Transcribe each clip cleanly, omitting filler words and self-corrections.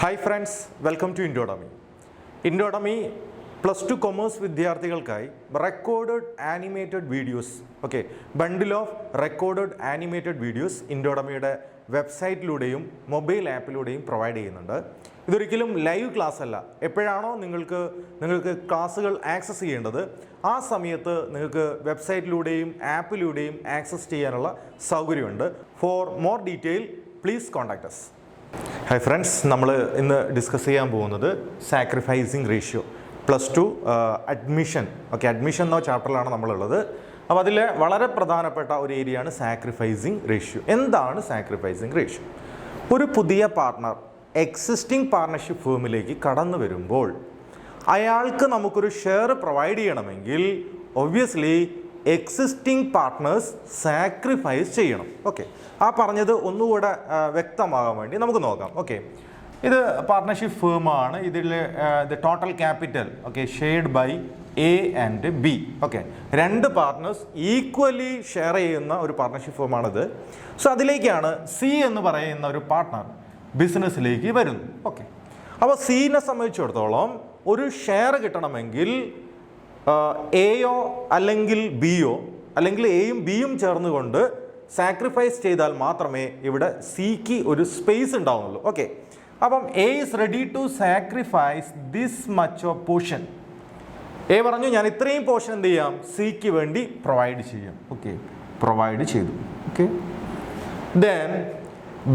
Hi friends, welcome to Indodemy. Indodemy plus 2 commerce വിദ്യാർത്ഥികൾക്കായി recorded animated videos, okay, bundle of recorded animated videos Indodomyയുടെ വെബ്സൈറ്റിലൂടെയും mobile ആപ്പിലൂടെയും provide ചെയ്യുന്നുണ്ട്. ഇതൊരിക്കലും live class അല്ല. എപ്പോഴാണോ നിങ്ങൾക്ക് ക്ലാസ്സുകൾ ആക്സസ് ചെയ്യേണ്ടത് ആ സമയത്ത് നിങ്ങൾക്ക് വെബ്സൈറ്റിലൂടെയും ആപ്പിലൂടെയും ആക്സസ് ചെയ്യാനുള്ള സൗകര്യമുണ്ട്. For more detail please contact us. Hi friends, നമ്മൾ ഇന്ന് ഡിസ്കസ് ചെയ്യാൻ പോകുന്നത് sacrificing ratio +2 admission. Okay, admission എന്ന ചാപ്റ്ററിലാണ് നമ്മളുള്ളത്. അപ്പോൾ അതിലെ വളരെ പ്രധാനപ്പെട്ട ഒരു ഏരിയയാണ് സാക്രിഫൈസിങ് റേഷ്യോ. എന്താണ് സാക്രിഫൈസിങ് റേഷ്യോ? ഒരു പുതിയ പാർട്ട്ണർ എക്സിസ്റ്റിംഗ് പാർട്ണർഷിപ്പ് ഫേമിലേക്ക് കടന്നു വരുമ്പോൾ അയാൾക്ക് നമുക്കൊരു ഷെയർ പ്രൊവൈഡ് ചെയ്യണമെങ്കിൽ ഒബ്വിയസ്ലി എക്സിസ്റ്റിംഗ് പാർട്ട്നേഴ്സ് സാക്രിഫൈസ് ചെയ്യണം. ഓക്കെ, ആ പറഞ്ഞത് ഒന്നുകൂടെ വ്യക്തമാകാൻ വേണ്ടി നമുക്ക് നോക്കാം. ഓക്കെ, ഇത് പാർട്ട്ണർഷിപ്പ് ഫേമാണ്. ഇതിൽ total capital okay shared by A and B. Okay, രണ്ട് പാർട്ട്നേഴ്സ് ഈക്വലി ഷെയർ ചെയ്യുന്ന ഒരു പാർട്ട്ണർഷിപ്പ് ഫേമാണിത്. സോ അതിലേക്കാണ് സി എന്ന് പറയുന്ന ഒരു പാർട്ട്ണർ ബിസിനസ്സിലേക്ക് വരുന്നു. ഓക്കെ, അപ്പോൾ സീനെ സംബന്ധിച്ചിടത്തോളം ഒരു ഷെയർ കിട്ടണമെങ്കിൽ എയോ അല്ലെങ്കിൽ ബിയോ അല്ലെങ്കിൽ എയും ബിയും ചേർന്നുകൊണ്ട് സാക്രിഫൈസ് ചെയ്താൽ മാത്രമേ ഇവിടെ സിക്ക് ഒരു സ്പേസ് ഉണ്ടാവുന്നുള്ളൂ. ഓക്കെ, അപ്പം A is ready to sacrifice this much of portion. A പറഞ്ഞു ഞാൻ ഇത്രയും പോർഷൻ എന്ത് ചെയ്യാം, സിക്ക് വേണ്ടി പ്രൊവൈഡ് ചെയ്യാം. ഓക്കെ, പ്രൊവൈഡ് ചെയ്തു. Okay, then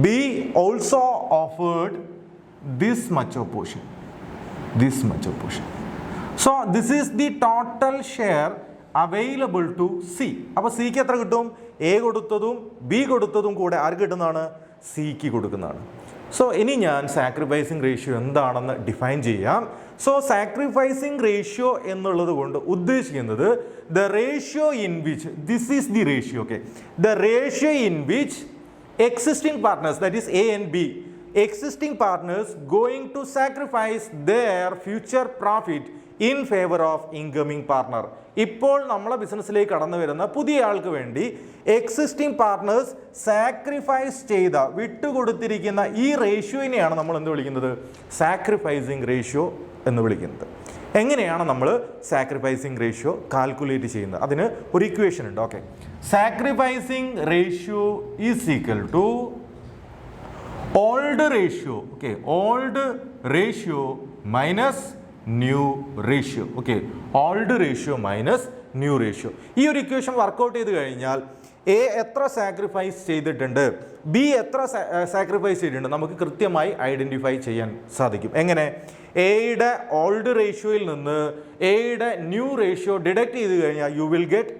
B also offered this much of portion. So this is the total share available to C. അപ്പോൾ സിക്ക് എത്ര കിട്ടും? എ കൊടുത്തതും ബി കൊടുത്തതും കൂടെ ആർക്ക് കിട്ടുന്നതാണ്? സിക്ക് കൊടുക്കുന്നതാണ്. സോ ഇനി ഞാൻ സാക്രിഫൈസിങ് റേഷ്യോ എന്താണെന്ന് ഡിഫൈൻ ചെയ്യാം. സോ സാക്രിഫൈസിങ് റേഷ്യോ എന്നുള്ളത് കൊണ്ട് ഉദ്ദേശിക്കുന്നത് the ratio in which this is the ratio. Okay, the ratio in which existing partners, that is A and B, existing partners going to sacrifice their future profit in favor of incoming partner. ഇപ്പോൾ നമ്മളെ ബിസിനസ്സിലേക്ക് കടന്നു വരുന്ന പുതിയ ആൾക്ക് വേണ്ടി existing partners sacrifice ചെയ്ത വിട്ടുകൊടുത്തിരിക്കുന്ന ഈ റേഷ്യോയിനെയാണ് നമ്മൾ എന്ത് വിളിക്കുന്നത്? സാക്രിഫൈസിങ് റേഷ്യോ എന്ന് വിളിക്കുന്നത്. എങ്ങനെയാണ് നമ്മൾ സാക്രിഫൈസിങ് റേഷ്യോ കാൽക്കുലേറ്റ് ചെയ്യുന്നത്? അതിന് ഒരു ഇക്വേഷൻ ഉണ്ട്. Okay, sacrificing ratio is equal to old ratio. Okay, old ratio minus new ratio. Okay, old ratio minus new ratio. ഈ ഒരു ഇക്വേഷൻ വർക്കൗട്ട് ചെയ്ത് കഴിഞ്ഞാൽ എ എത്ര സാക്രിഫൈസ് ചെയ്തിട്ടുണ്ട്, ബി എത്ര സാക്രിഫൈസ് ചെയ്തിട്ടുണ്ട് നമുക്ക് കൃത്യമായി ഐഡൻറ്റിഫൈ ചെയ്യാൻ സാധിക്കും. എങ്ങനെ? എയുടെ ഓൾഡ് റേഷ്യോയിൽ നിന്ന് എയുടെ ന്യൂ റേഷ്യോ ഡിഡക്റ്റ് ചെയ്ത് കഴിഞ്ഞാൽ you will get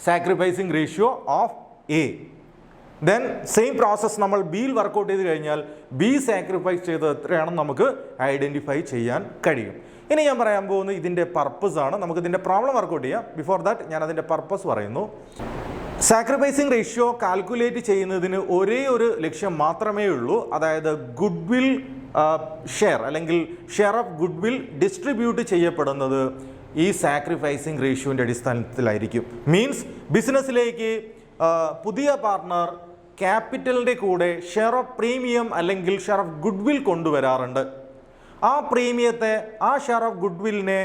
sacrificing ratio of A. Then same process നമ്മൾ ബിയിൽ വർക്കൗട്ട് ചെയ്ത് കഴിഞ്ഞാൽ ബി സാക്രിഫൈസ് ചെയ്തത് എത്രയാണെന്ന് നമുക്ക് ഐഡൻറ്റിഫൈ ചെയ്യാൻ കഴിയും. ഇനി ഞാൻ പറയാൻ പോകുന്നത് ഇതിൻ്റെ പർപ്പസ് ആണ്. നമുക്ക് ഇതിൻ്റെ പ്രോബ്ലം വർക്കൗട്ട് ചെയ്യാം. ബിഫോർ ദാറ്റ് ഞാൻ അതിൻ്റെ പർപ്പസ് പറയുന്നു. സാക്രിഫൈസിങ് റേഷ്യോ കാൽക്കുലേറ്റ് ചെയ്യുന്നതിന് ഒരേ ഒരു ലക്ഷ്യം മാത്രമേ ഉള്ളൂ. അതായത് ഗുഡ് വിൽ ഷെയർ അല്ലെങ്കിൽ share of good will distribute ചെയ്യപ്പെടുന്നത് ഈ സാക്രിഫൈസിങ് റേഷ്യോൻ്റെ അടിസ്ഥാനത്തിലായിരിക്കും. മീൻസ് ബിസിനസ്സിലേക്ക് പുതിയ പാർട്ട്ണർ ക്യാപിറ്റലിൻ്റെ കൂടെ ഷെയർ ഓഫ് പ്രീമിയം അല്ലെങ്കിൽ ഷെയർ ഓഫ് ഗുഡ് വിൽ കൊണ്ടുവരാറുണ്ട്. ആ പ്രീമിയത്തെ, ആ ഷെയർ ഓഫ് ഗുഡ് വില്ലിനെ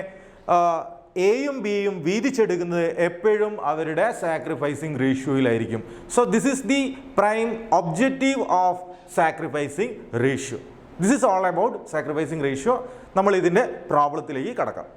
എയും ബിയും വീതിച്ചെടുക്കുന്നത് എപ്പോഴും അവരുടെ സാക്രിഫൈസിങ് റേഷ്യോയിലായിരിക്കും. So this is the prime objective of sacrificing ratio. This is all about sacrificing ratio. നമ്മൾ ഇതിൻ്റെ പ്രോബ്ലത്തിലേക്ക് കടക്കാം.